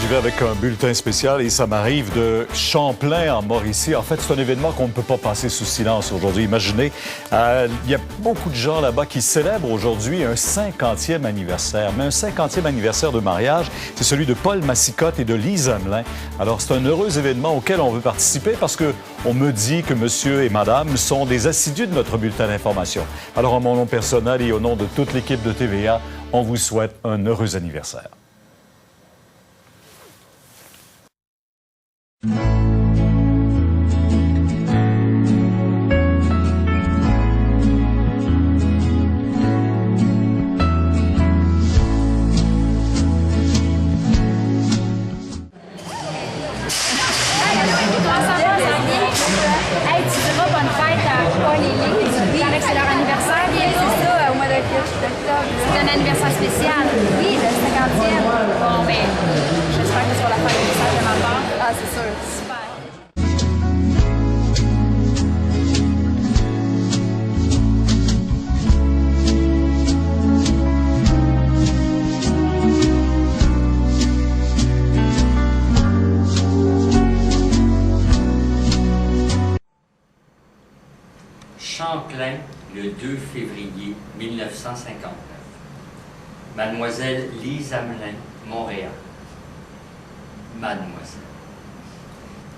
vais avec un bulletin spécial et ça m'arrive de Champlain en Mauricie. En fait, c'est un événement qu'on ne peut pas passer sous silence aujourd'hui. Imaginez, il y a beaucoup de gens là-bas qui célèbrent aujourd'hui un 50e anniversaire. Mais un 50e anniversaire de mariage, c'est celui de Paul Massicotte et de Lise Hamelin. Alors, c'est un heureux événement auquel on veut participer parce qu'on me dit que monsieur et madame sont des assidus de notre bulletin d'information. Alors, en mon nom personnel et au nom de toute l'équipe de TVA, on vous souhaite un heureux anniversaire. C'est leur anniversaire, bien c'est ça, au mois d'octobre. C'est un anniversaire spécial. Oui, le 50e. Bon, ben, j'espère que ce sera la fin du message de ma part. Ah, c'est sûr. Super. Champlain, le 2 février 1959. Mademoiselle Lise Hamelin, Montréal. Mademoiselle,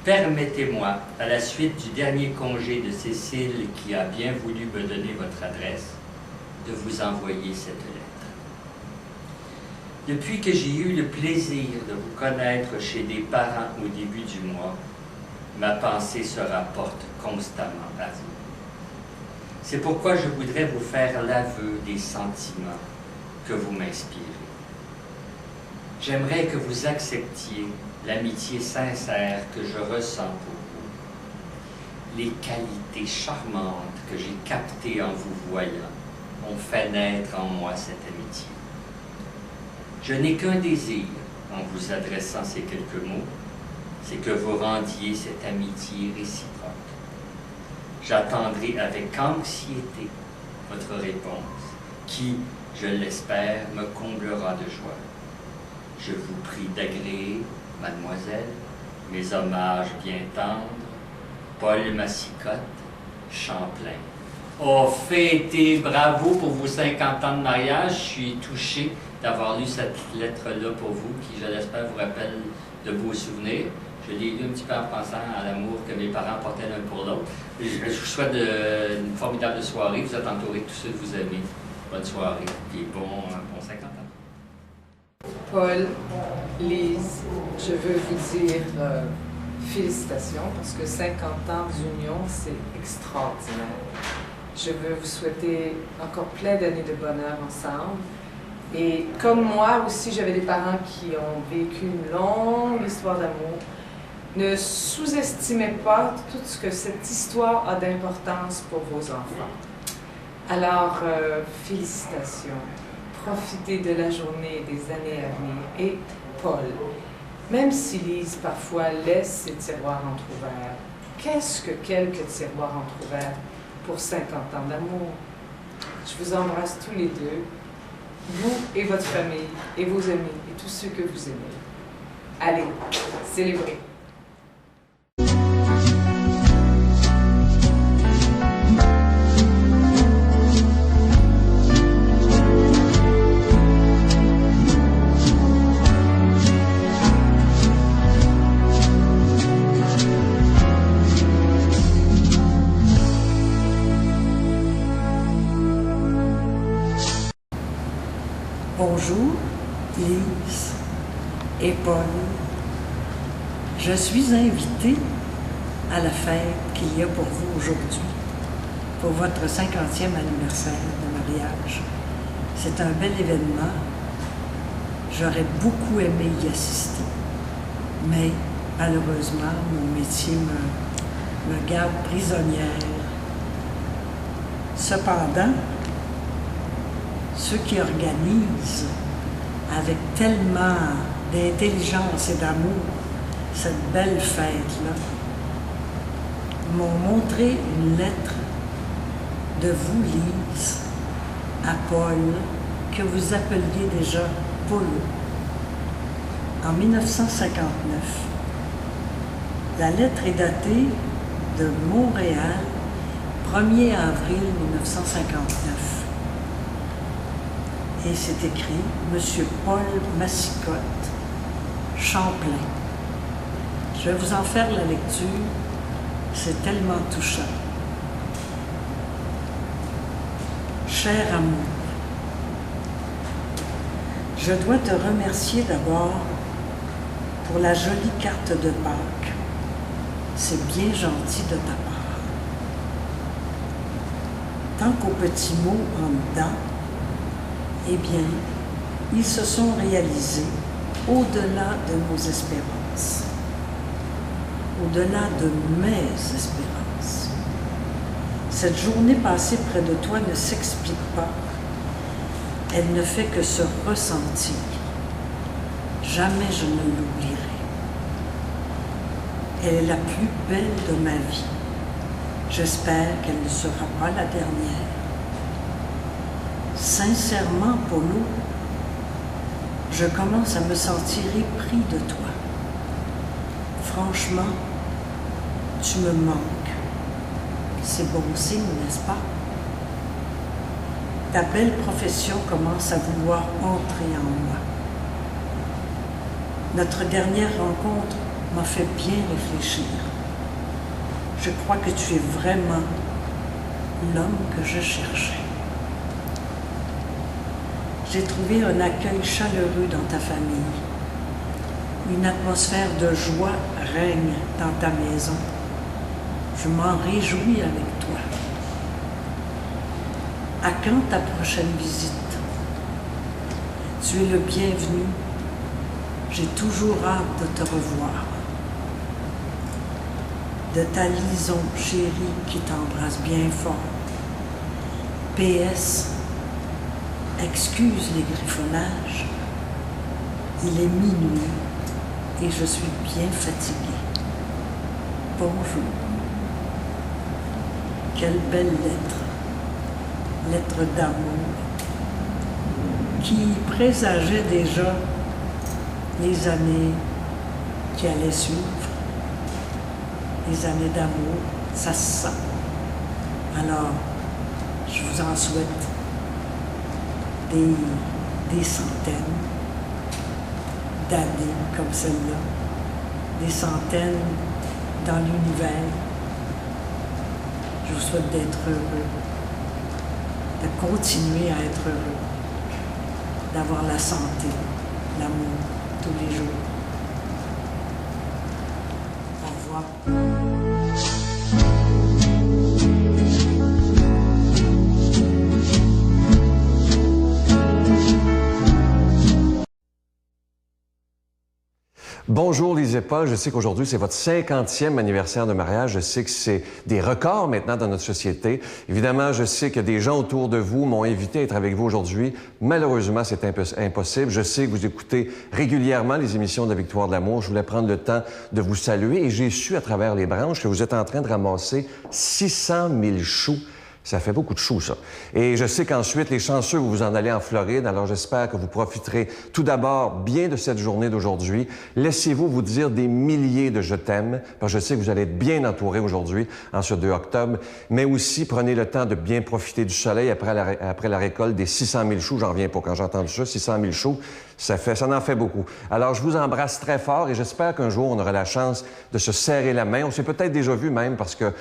permettez-moi, à la suite du dernier congé de Cécile qui a bien voulu me donner votre adresse, de vous envoyer cette lettre. Depuis que j'ai eu le plaisir de vous connaître chez des parents au début du mois, ma pensée se rapporte constamment à vous. C'est pourquoi je voudrais vous faire l'aveu des sentiments que vous m'inspirez. J'aimerais que vous acceptiez l'amitié sincère que je ressens pour vous. Les qualités charmantes que j'ai captées en vous voyant ont fait naître en moi cette amitié. Je n'ai qu'un désir en vous adressant ces quelques mots, c'est que vous rendiez cette amitié réciproque. J'attendrai avec anxiété votre réponse, qui, je l'espère, me comblera de joie. Je vous prie d'agréer, mademoiselle, mes hommages bien tendres, Paul Massicotte, Champlain. Oh, fêtez, bravo pour vos 50 ans de mariage. Je suis touché d'avoir lu cette lettre-là pour vous, qui, je l'espère, vous rappelle de beaux souvenirs. Je l'ai lu un petit peu en pensant à l'amour que mes parents portaient l'un pour l'autre. Je vous souhaite une formidable soirée. Vous êtes entouré de tous ceux que vous aimez. Bonne soirée et bon 50 ans. Paul, Lise, je veux vous dire félicitations parce que 50 ans d'union, c'est extraordinaire. Je veux vous souhaiter encore plein d'années de bonheur ensemble. Et comme moi aussi, j'avais des parents qui ont vécu une longue histoire d'amour. Ne sous-estimez pas tout ce que cette histoire a d'importance pour vos enfants. Alors, félicitations. Profitez de la journée et des années à venir. Et Paul, même si Lise parfois laisse ses tiroirs entrouverts, qu'est-ce que quelques tiroirs entrouverts pour 50 ans d'amour? Je vous embrasse tous les deux, vous et votre famille, et vos amis, et tous ceux que vous aimez. Allez, célébrez! Bonjour, Lise et Paul. Je suis invitée à la fête qu'il y a pour vous aujourd'hui, pour votre 50e anniversaire de mariage. C'est un bel événement. J'aurais beaucoup aimé y assister, mais malheureusement, mon métier me garde prisonnière. Cependant, ceux qui organisent avec tellement d'intelligence et d'amour cette belle fête-là m'ont montré une lettre de vous, Lise, à Paul, que vous appeliez déjà Paul. en 1959. La lettre est datée de Montréal, 1er avril 1959. Et c'est écrit « Monsieur Paul Massicotte, Champlain ». Je vais vous en faire la lecture, c'est tellement touchant. Cher amour, je dois te remercier d'abord pour la jolie carte de Pâques. C'est bien gentil de ta part. Tant qu'aux petits mots en dedans, eh bien, ils se sont réalisés au-delà de nos espérances, au-delà de mes espérances. Cette journée passée près de toi ne s'explique pas. Elle ne fait que se ressentir. Jamais je ne l'oublierai. Elle est la plus belle de ma vie. J'espère qu'elle ne sera pas la dernière. Sincèrement, Polo, je commence à me sentir épris de toi. Franchement, tu me manques. C'est bon signe, n'est-ce pas? Ta belle profession commence à vouloir entrer en moi. Notre dernière rencontre m'a fait bien réfléchir. Je crois que tu es vraiment l'homme que je cherchais. J'ai trouvé un accueil chaleureux dans ta famille. Une atmosphère de joie règne dans ta maison. Je m'en réjouis avec toi. À quand ta prochaine visite? Tu es le bienvenu. J'ai toujours hâte de te revoir. De ta Lison chérie qui t'embrasse bien fort. PS, excuse les griffonnages. Il est minuit et je suis bien fatiguée. Bonjour. Quelle belle lettre. Lettre d'amour qui présageait déjà les années qui allaient suivre. Les années d'amour, ça se sent. Alors, je vous en souhaite des centaines d'années comme celle-là, des centaines dans l'univers. Je vous souhaite d'être heureux, de continuer à être heureux, d'avoir la santé, l'amour tous les jours. Au revoir. Bonjour Lise et Paul, je sais qu'aujourd'hui c'est votre 50e anniversaire de mariage, je sais que c'est des records maintenant dans notre société. Évidemment, je sais que des gens autour de vous m'ont invité à être avec vous aujourd'hui. Malheureusement, c'est impossible. Je sais que vous écoutez régulièrement les émissions de la Victoire de l'amour. Je voulais prendre le temps de vous saluer et j'ai su à travers les branches que vous êtes en train de ramasser 600 000 choux. Ça fait beaucoup de choux, ça. Et je sais qu'ensuite, les chanceux, vous vous en allez en Floride, alors j'espère que vous profiterez tout d'abord bien de cette journée d'aujourd'hui. Laissez-vous vous dire des milliers de « je t'aime », parce que je sais que vous allez être bien entourés aujourd'hui, en ce 2 octobre, mais aussi prenez le temps de bien profiter du soleil après la récolte des 600 000 choux. J'en reviens pas quand j'ai entendu ça, 600 000 choux. Ça en fait beaucoup. Alors, je vous embrasse très fort et j'espère qu'un jour, on aura la chance de se serrer la main. On s'est peut-être déjà vu même parce que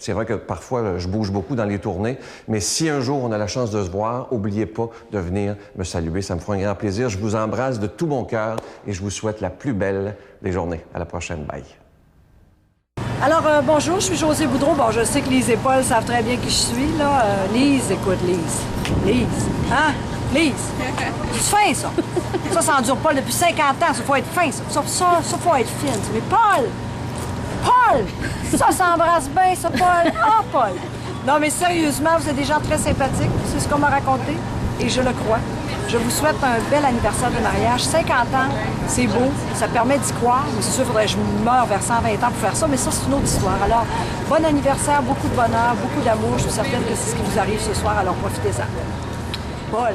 c'est vrai que parfois, je bouge beaucoup dans les tournées, mais si un jour, on a la chance de se voir, n'oubliez pas de venir me saluer. Ça me fera un grand plaisir. Je vous embrasse de tout mon cœur et je vous souhaite la plus belle des journées. À la prochaine. Bye. Alors, bonjour, je suis Josée Boudreau. Bon, je sais que Lise et Paul savent très bien qui je suis, là. Lise, écoute, Lise. Lise. Hein? Lise. C'est fin, ça. Ça endure pas depuis 50 ans. Ça, faut être fin, ça. Ça, faut être fine. Mais Paul! Paul! Ça s'embrasse bien, ça, Paul. Ah, Paul! Non, mais sérieusement, vous êtes des gens très sympathiques. C'est ce qu'on m'a raconté. Et je le crois. Je vous souhaite un bel anniversaire de mariage. 50 ans, c'est beau, ça permet d'y croire. Mais c'est sûr, il faudrait que je meure vers 120 ans pour faire ça, mais ça, c'est une autre histoire. Alors, bon anniversaire, beaucoup de bonheur, beaucoup d'amour. Je suis certaine que c'est ce qui vous arrive ce soir, alors profitez-en. Paul.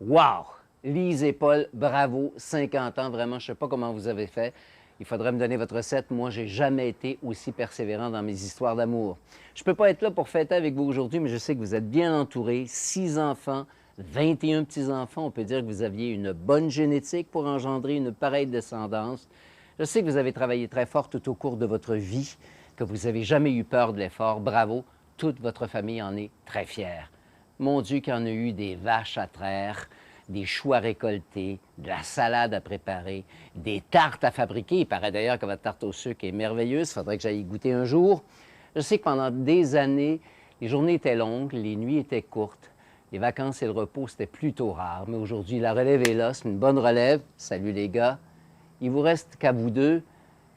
Wow! Lise et Paul, bravo, 50 ans, vraiment, je ne sais pas comment vous avez fait. Il faudrait me donner votre recette. Moi, j'ai jamais été aussi persévérant dans mes histoires d'amour. Je ne peux pas être là pour fêter avec vous aujourd'hui, mais je sais que vous êtes bien entourés. 6 enfants, 21 petits-enfants. On peut dire que vous aviez une bonne génétique pour engendrer une pareille descendance. Je sais que vous avez travaillé très fort tout au cours de votre vie, que vous n'avez jamais eu peur de l'effort. Bravo, toute votre famille en est très fière. Mon Dieu, qu'il y en a eu des vaches à traire, des choux à récolter, de la salade à préparer, des tartes à fabriquer. Il paraît d'ailleurs que votre tarte au sucre est merveilleuse. Il faudrait que j'aille y goûter un jour. Je sais que pendant des années, les journées étaient longues, les nuits étaient courtes. Les vacances et le repos, c'était plutôt rare. Mais aujourd'hui, la relève est là. C'est une bonne relève. Salut les gars. Il vous reste qu'à vous deux,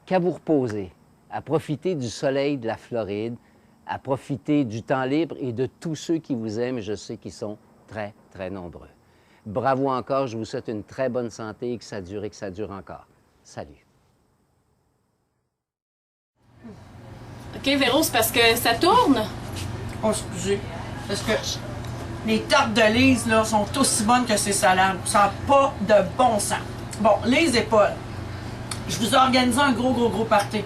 qu'à vous reposer, à profiter du soleil de la Floride, à profiter du temps libre et de tous ceux qui vous aiment. Je sais qu'ils sont très, très nombreux. Bravo encore, je vous souhaite une très bonne santé et que ça dure encore. Salut. OK, Véro, c'est parce que ça tourne? Oh, excusez. Parce que les tartes de Lise, là, sont aussi bonnes que ses salades. Ça n'a pas de bon sens. Bon, Lise et Paul, je vous ai organisé un gros party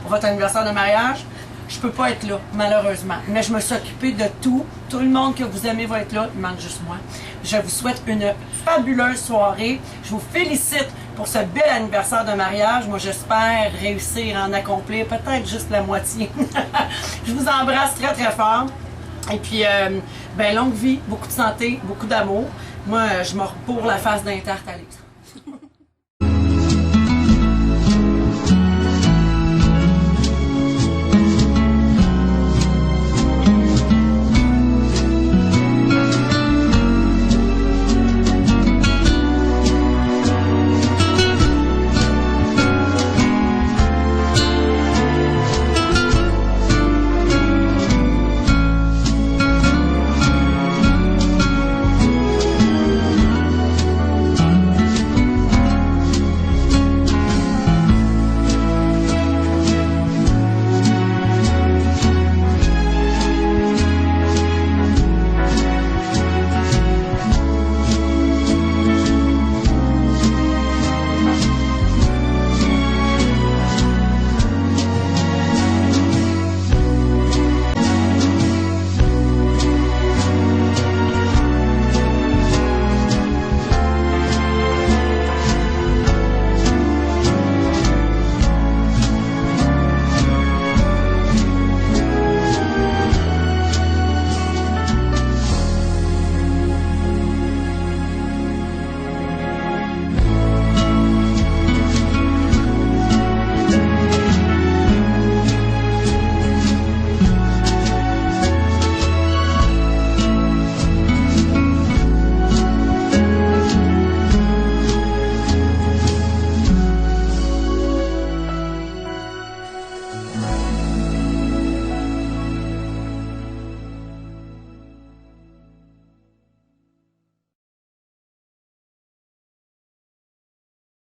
pour votre anniversaire de mariage. Je peux pas être là, malheureusement. Mais je me suis occupée de tout. Tout le monde que vous aimez va être là. Il manque juste moi. Je vous souhaite une fabuleuse soirée. Je vous félicite pour ce bel anniversaire de mariage. Moi, j'espère réussir à en accomplir peut-être juste la moitié. Je vous embrasse très, très fort. Et puis, ben, longue vie, beaucoup de santé, beaucoup d'amour. Moi, je mords pour la face d'un tarte à Lise.